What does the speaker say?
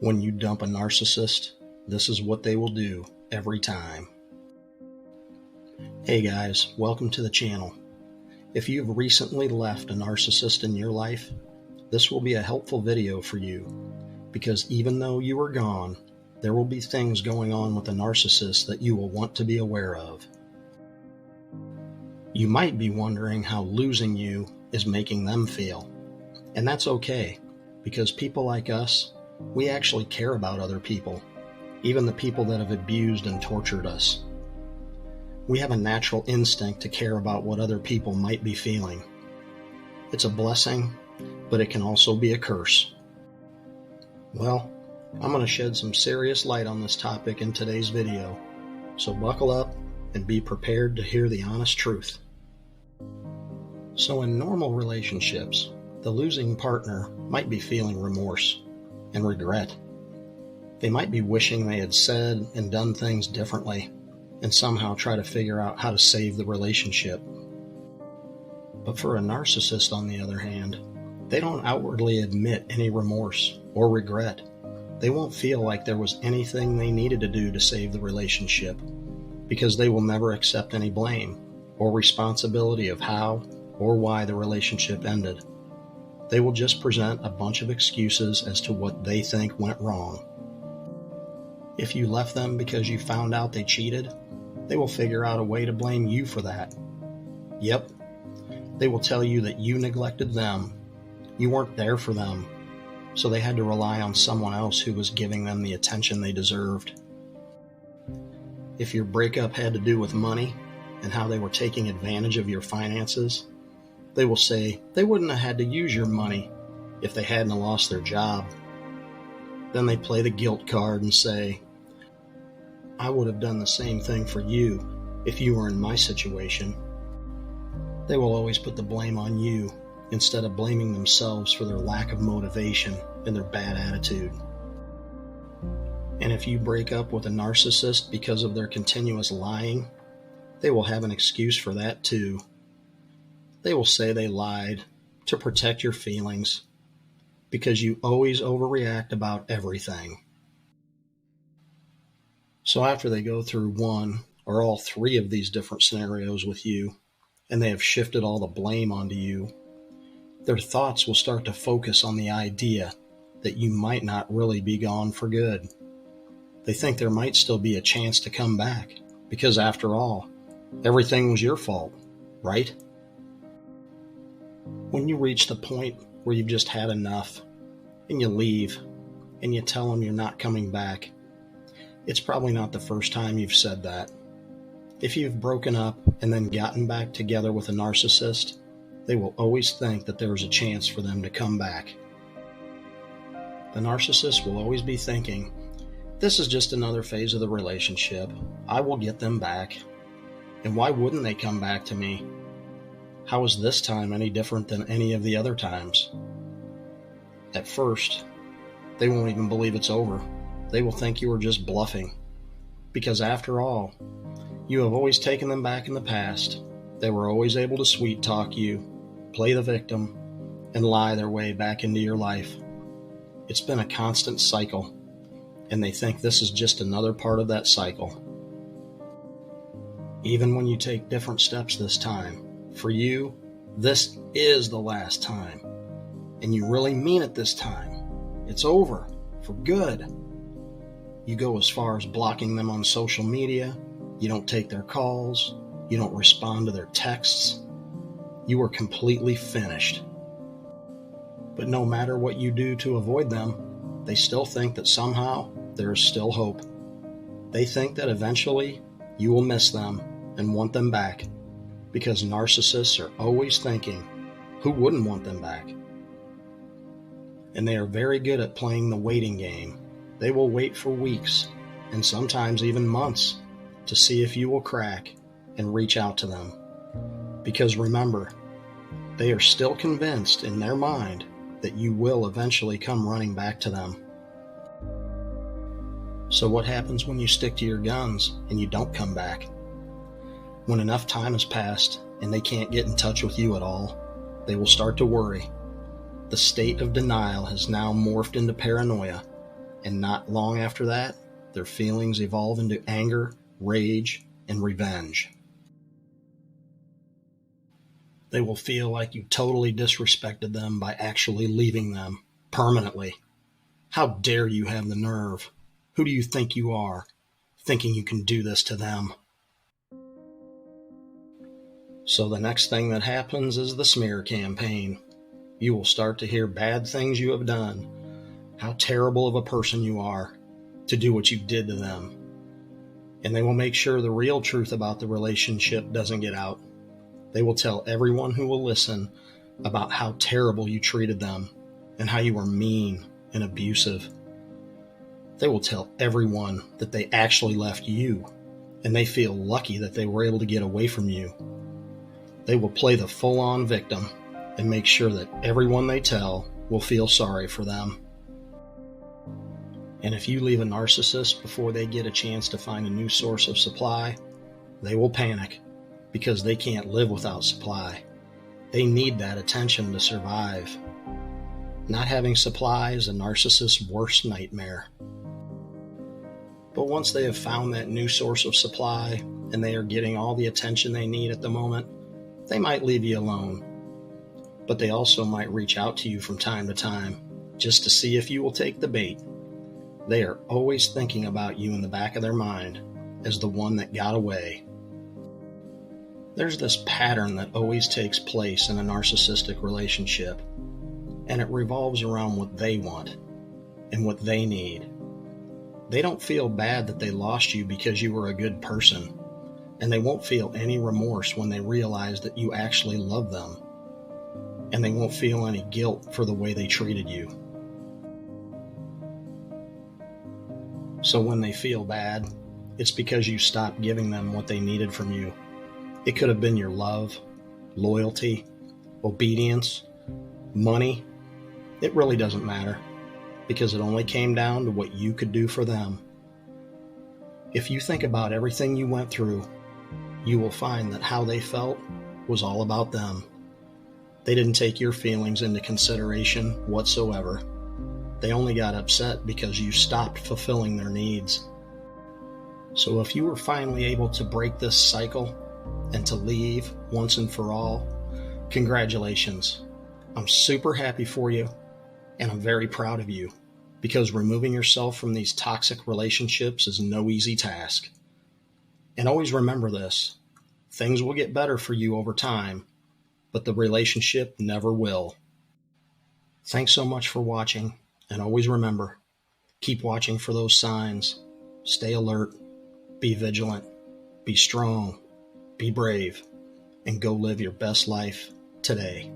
When you dump a narcissist, this is what they will do every time. Hey guys, welcome to the channel. If you've recently left a narcissist in your life, this will be a helpful video for you, because even though you are gone, there will be things going on with a narcissist that you will want to be aware of. You might be wondering how losing you is making them feel. And that's okay, because people like us, we actually care about other people, even the people that have abused and tortured us. We have a natural instinct to care about what other people might be feeling. It's a blessing, but it can also be a curse. Well, I'm going to shed some serious light on this topic in today's video, so buckle up and be prepared to hear the honest truth. So in normal relationships, the losing partner might be feeling remorse and regret. They might be wishing they had said and done things differently and somehow try to figure out how to save the relationship. But for a narcissist, on the other hand, they don't outwardly admit any remorse or regret. They won't feel like there was anything they needed to do to save the relationship, because they will never accept any blame or responsibility of how or why the relationship ended. They will just present a bunch of excuses as to what they think went wrong. If you left them because you found out they cheated, they will figure out a way to blame you for that. Yep, they will tell you that you neglected them. You weren't there for them, so they had to rely on someone else who was giving them the attention they deserved. If your breakup had to do with money and how they were taking advantage of your finances, they will say they wouldn't have had to use your money if they hadn't lost their job. Then they play the guilt card and say, I would have done the same thing for you if you were in my situation. They will always put the blame on you instead of blaming themselves for their lack of motivation and their bad attitude. And if you break up with a narcissist because of their continuous lying, they will have an excuse for that too. They will say they lied to protect your feelings because you always overreact about everything. So after they go through one or all three of these different scenarios with you, and they have shifted all the blame onto you, their thoughts will start to focus on the idea that you might not really be gone for good. They think there might still be a chance to come back, because after all, everything was your fault, right? When you reach the point where you've just had enough, and you leave, and you tell them you're not coming back, it's probably not the first time you've said that. If you've broken up and then gotten back together with a narcissist, they will always think that there is a chance for them to come back. The narcissist will always be thinking, this is just another phase of the relationship. I will get them back. And why wouldn't they come back to me? How is this time any different than any of the other times? At first, they won't even believe it's over. They will think you are just bluffing. Because after all, you have always taken them back in the past. They were always able to sweet talk you, play the victim, and lie their way back into your life. It's been a constant cycle, and they think this is just another part of that cycle. Even when you take different steps this time, for you, this is the last time. And you really mean it this time. It's over, for good. You go as far as blocking them on social media. You don't take their calls. You don't respond to their texts. You are completely finished. But no matter what you do to avoid them, they still think that somehow there is still hope. They think that eventually you will miss them and want them back, because narcissists are always thinking, who wouldn't want them back? And they are very good at playing the waiting game. They will wait for weeks, and sometimes even months, to see if you will crack and reach out to them. Because remember, they are still convinced in their mind that you will eventually come running back to them. So what happens when you stick to your guns and you don't come back? When enough time has passed and they can't get in touch with you at all, they will start to worry. The state of denial has now morphed into paranoia, And not long after that, their feelings evolve into anger, rage, and revenge. They will feel like you totally disrespected them by actually leaving them permanently. How dare you have the nerve? Who do you think you are, thinking you can do this to them? So the next thing that happens is the smear campaign. You will start to hear bad things you have done, how terrible of a person you are to do what you did to them. And they will make sure the real truth about the relationship doesn't get out. They will tell everyone who will listen about how terrible you treated them and how you were mean and abusive. They will tell everyone that they actually left you and they feel lucky that they were able to get away from you. They will play the full-on victim and make sure that everyone they tell will feel sorry for them. And if you leave a narcissist before they get a chance to find a new source of supply, they will panic because they can't live without supply. They need that attention to survive. Not having supply is a narcissist's worst nightmare. But once they have found that new source of supply and they are getting all the attention they need at the moment, they might leave you alone. But they also might reach out to you from time to time just to see if you will take the bait. They are always thinking about you in the back of their mind as the one that got away. There's this pattern that always takes place in a narcissistic relationship, and it revolves around what they want and what they need. They don't feel bad that they lost you because you were a good person, and they won't feel any remorse when they realize that you actually love them, and they won't feel any guilt for the way they treated you. So when they feel bad, it's because you stopped giving them what they needed from you. It could have been your love, loyalty, obedience, money. It really doesn't matter, because it only came down to what you could do for them. If you think about everything you went through, you will find that how they felt was all about them. They didn't take your feelings into consideration whatsoever. They only got upset because you stopped fulfilling their needs. So if you were finally able to break this cycle and to leave once and for all, congratulations. I'm super happy for you, and I'm very proud of you, because removing yourself from these toxic relationships is no easy task. And always remember this: things will get better for you over time, but the relationship never will. Thanks so much for watching, and always remember, keep watching for those signs. Stay alert, be vigilant, be strong, be brave, and go live your best life today.